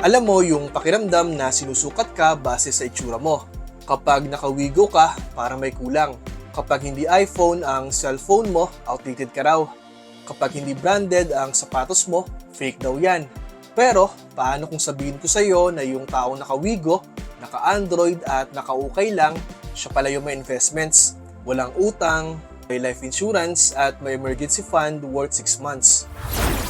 Alam mo yung pakiramdam na sinusukat ka base sa itsura mo. Kapag naka-Wigo ka, parang may kulang. Kapag hindi iPhone ang cellphone mo, outdated ka raw. Kapag hindi branded ang sapatos mo, fake daw yan. Pero, paano kung sabihin ko sa'yo na yung taong naka-Wigo, naka-Android at naka-ukay lang, siya pala yung may investments, walang utang, may life insurance at may emergency fund worth 6 months.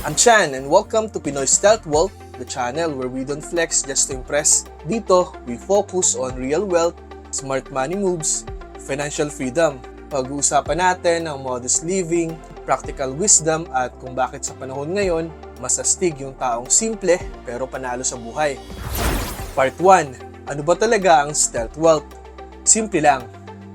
I'm Chan and welcome to Pinoy Stealth Wealth, the channel where we don't flex just to impress. Dito, we focus on real wealth, smart money moves, financial freedom. Pag-uusapan natin ang modest living, practical wisdom at kung bakit sa panahon ngayon, mas astig yung taong simple pero panalo sa buhay. Part 1. Ano ba talaga ang stealth wealth? Simple lang.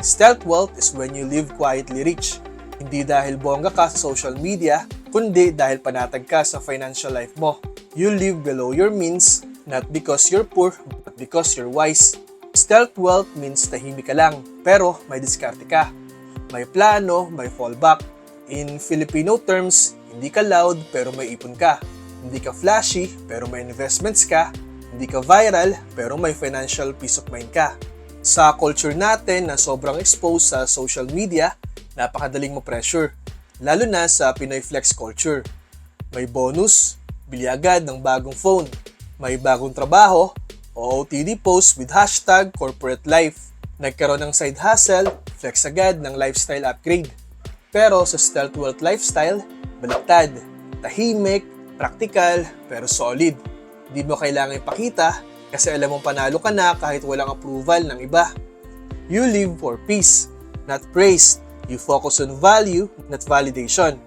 Stealth wealth is when you live quietly rich. Hindi dahil bongga ka sa social media, kundi dahil panatag ka sa financial life mo. You live below your means, not because you're poor, but because you're wise. Stealth wealth means tahimik ka lang, pero may diskarte ka. May plano, may fallback. In Filipino terms, hindi ka loud pero may ipon ka. Hindi ka flashy pero may investments ka. Hindi ka viral pero may financial peace of mind ka. Sa culture natin na sobrang exposed sa social media, napakadaling ma-pressure. Lalo na sa Pinoy flex culture. May bonus, bili agad ng bagong phone. May bagong trabaho, OOTD post with hashtag corporate life. Nagkaroon ng side hustle, flex agad ng lifestyle upgrade. Pero sa stealth wealth lifestyle, baliktad, tahimik, practical, pero solid. Hindi mo kailangan ipakita kasi alam mong panalo ka na kahit walang approval ng iba. You live for peace, not praise. You focus on value, not validation.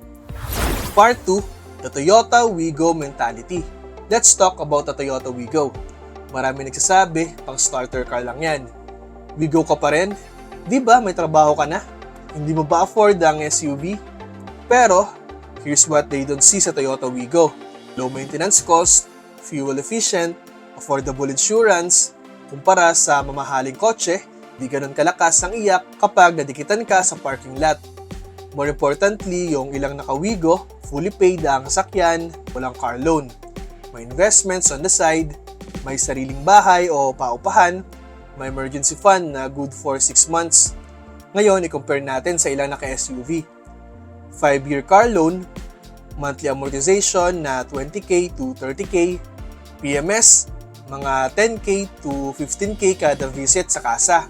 Part 2, the Toyota Wigo mentality. Let's talk about the Toyota Wigo. Marami nagsasabi, pang starter car lang yan. Wigo ka pa rin? Di ba may trabaho ka na? Hindi mo ba afford ang SUV? Pero, here's what they don't see sa Toyota Wigo. Low maintenance cost, fuel efficient, affordable insurance, kumpara sa mamahaling kotse, di ganun kalakas ang iyak kapag nadikitan ka sa parking lot. More importantly, yung ilang naka-Wigo, fully paid ang sasakyan, walang car loan. May investments on the side, may sariling bahay o paupahan, may emergency fund na good for 6 months. Ngayon, i-compare natin sa ilang naka-SUV. 5-year car loan, monthly amortization na 20k to 30k, PMS, mga 10k to 15k kada visit sa kasa.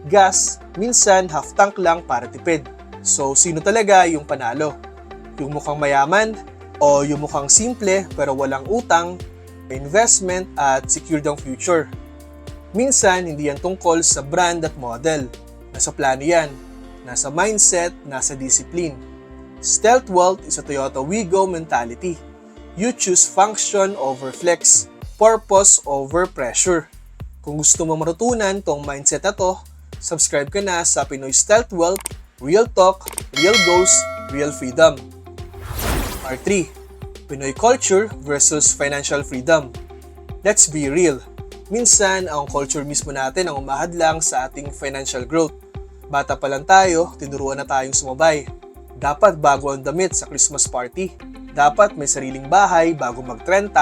Gas, minsan half tank lang para tipid. So, sino talaga yung panalo? Yung mukhang mayaman o yung mukhang simple pero walang utang, investment at secured ang future? Minsan, hindi yan tungkol sa brand at model. Nasa plano yan, nasa mindset, nasa discipline. Stealth wealth is a Toyota Wigo mentality. You choose function over flex, purpose over pressure. Kung gusto mo matutunan tong mindset na to, subscribe ka na sa Pinoy Stealth Wealth, Real Talk, Real Goals, Real Freedom. Part 3. Pinoy Culture versus Financial Freedom. Let's be real. Minsan, ang culture mismo natin ang umahadlang sa ating financial growth. Bata pa lang tayo, tinuruan na tayong sumabay. Dapat bago ang damit sa Christmas party. Dapat may sariling bahay bago mag-30.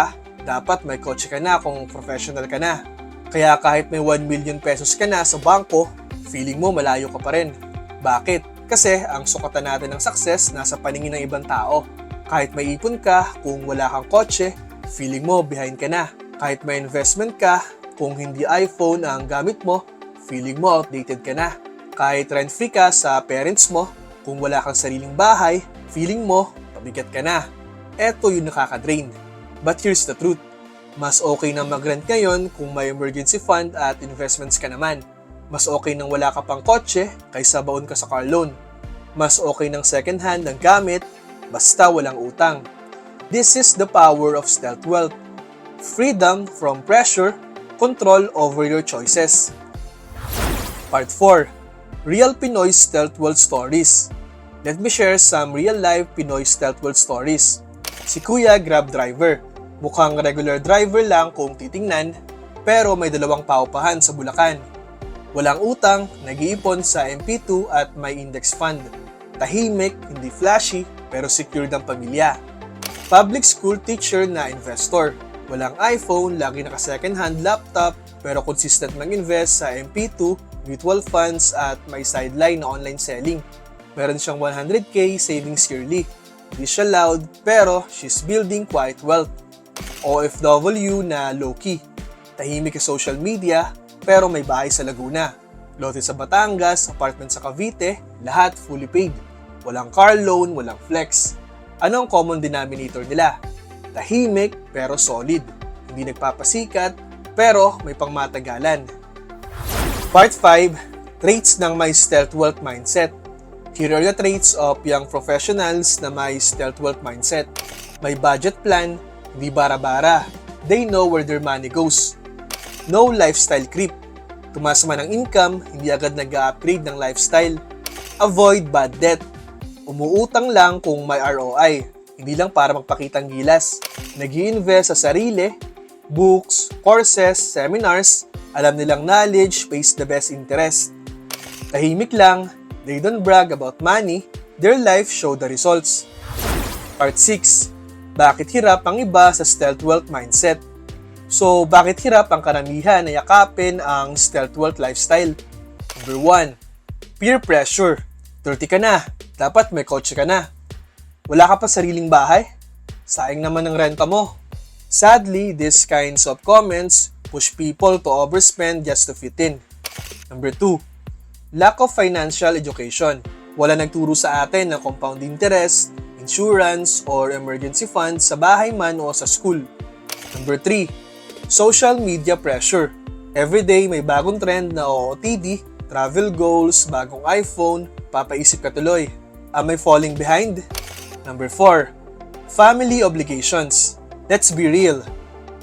Dapat may kotse ka na kung professional ka na. Kaya kahit may 1 million pesos ka na sa bangko, feeling mo malayo ka pa rin. Bakit? Kasi ang sukatan natin ng success nasa paningin ng ibang tao. Kahit may ipon ka, kung wala kang kotse, feeling mo behind ka na. Kahit may investment ka, kung hindi iPhone ang gamit mo, feeling mo outdated ka na. Kahit rent-free ka sa parents mo, kung wala kang sariling bahay, feeling mo pabigat ka na. Eto yung nakaka-drain. But here's the truth. Mas okay na mag-rent ngayon kung may emergency fund at investments ka naman. Mas okay nang wala ka pang kotse kaysa baon ka sa car loan. Mas okay ng second hand ng gamit basta walang utang. This is the power of stealth wealth. Freedom from pressure, control over your choices. Part 4. Real Pinoy Stealth Wealth Stories. Let me share some real-life Pinoy stealth wealth stories. Si Kuya Grab driver. Mukhang regular driver lang kung titingnan, pero may 2 paupahan sa Bulacan. Walang utang, nag-iipon sa MP2 at may index fund. Tahimik, hindi flashy, pero secured ang pamilya. Public school teacher na investor. Walang iPhone, lagi naka second-hand laptop, pero consistent mag-invest sa MP2, mutual funds at may sideline na online selling. Meron siyang 100k savings yearly. Hindi siya loud, pero she's building quiet wealth. OFW na low-key. Tahimik sa social media, pero may bahay sa Laguna. Lote sa Batangas, apartment sa Cavite, lahat fully paid. Walang car loan, walang flex. Ano ang common denominator nila? Tahimik pero solid. Hindi nagpapasikat pero may pangmatagalan. Part 5, Traits ng may stealth wealth mindset. Here are the traits of young professionals na may stealth wealth mindset. May budget plan, hindi bara-bara. They know where their money goes. No lifestyle creep. Tumaas man ang income, hindi agad nag-upgrade ng lifestyle. Avoid bad debt. Umuutang lang kung may ROI, hindi lang para magpakitang gilas. Nag-i-invest sa sarili, books, courses, seminars, alam nilang knowledge pays the best interest. Tahimik lang, they don't brag about money, their life show the results. Part 6. Bakit hirap ang iba sa stealth wealth mindset? So, bakit hirap ang karamihan na yakapin ang stealth wealth lifestyle? Number 1. Peer pressure. 30 ka na, dapat may kotse ka na. Wala ka pa sariling bahay? Sayang naman ang renta mo. Sadly, these kinds of comments push people to overspend just to fit in. Number 2. Lack of financial education. Wala nagturo sa atin ng compound interest, insurance, or emergency funds sa bahay man o sa school. Number 3. Social media pressure. Everyday may bagong trend na OOTD, travel goals, bagong iPhone, papaisip ka tuloy. Am I falling behind? Number 4. Family obligations. Let's be real.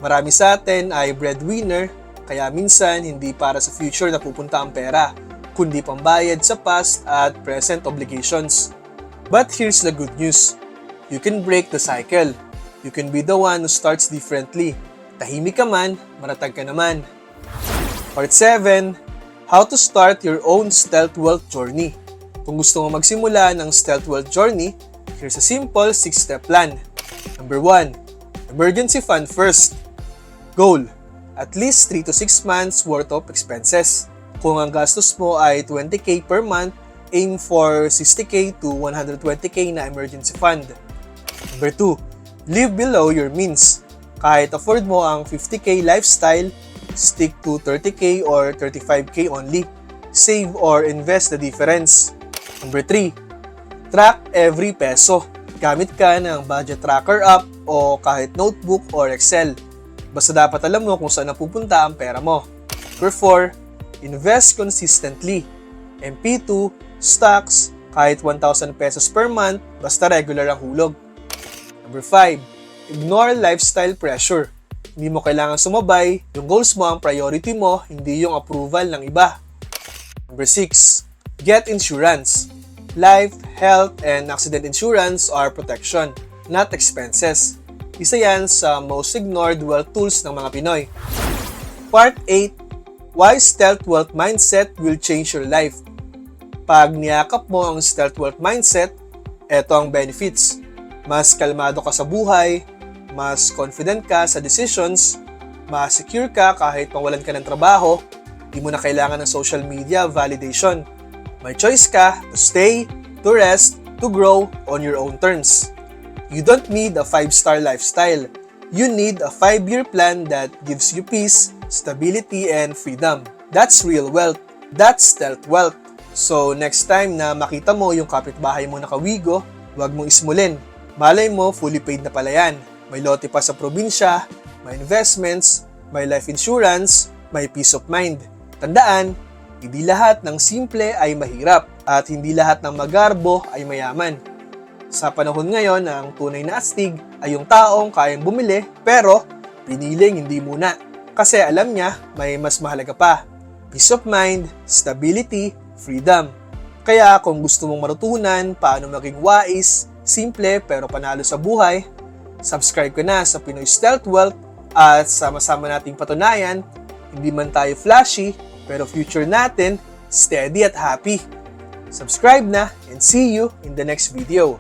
Marami sa atin ay breadwinner, kaya minsan hindi para sa future na pupunta ang pera, kundi pambayad sa past at present obligations. But here's the good news. You can break the cycle. You can be the one who starts differently. Tahimik ka man, maratag ka naman. Part 7. How to start your own stealth wealth journey. Kung gusto mo magsimula ng stealth wealth journey, here's a simple 6-step plan. Number 1. Emergency fund first. Goal. At least 3 to 6 months worth of expenses. Kung ang gastos mo ay 20k per month, aim for 60k to 120k na emergency fund. Number 2. Live below your means. Kahit afford mo ang 50k lifestyle, stick to 30k or 35k only. Save or invest the difference. Number 3. Track every peso. Gamit ka ng budget tracker app o kahit notebook or Excel. Basta dapat alam mo kung saan napupunta ang pera mo. Number 4. Invest consistently. MP2, stocks, kahit 1,000 pesos per month, basta regular ang hulog. Number 5. Ignore lifestyle pressure. Hindi mo kailangan sumabay, yung goals mo ang priority mo, hindi yung approval ng iba. Number 6. Get insurance. Life, health, and accident insurance are protection, not expenses. Isa yan sa most ignored wealth tools ng mga Pinoy. Part 8. Why stealth wealth mindset will change your life. Pag niyakap mo ang stealth wealth mindset, eto ang benefits. Mas kalmado ka sa buhay, mas confident ka sa decisions, mas secure ka kahit mawalan ka ng trabaho, di mo na kailangan ng social media validation. May choice ka to stay, to rest, to grow on your own terms. You don't need a 5-star lifestyle. You need a 5-year plan that gives you peace, stability, and freedom. That's real wealth. That's stealth wealth. So next time na makita mo yung kapitbahay mo Naka-Wigo, huwag mong ismulin. Malay mo, fully paid na pala yan. May lote pa sa probinsya, may investments, may life insurance, may peace of mind. Tandaan, hindi lahat ng simple ay mahirap at hindi lahat ng magarbo ay mayaman. Sa panahon ngayon, ang tunay na astig ay yung taong kayang bumili pero piniling hindi muna. Kasi alam niya may mas mahalaga pa. Peace of mind, stability, freedom. Kaya kung gusto mong matutunan paano maging wais, simple pero panalo sa buhay, subscribe ka na sa Pinoy Stealth Wealth at sama-sama nating patunayan, hindi man tayo flashy, pero future natin, steady at happy. Subscribe na and see you in the next video.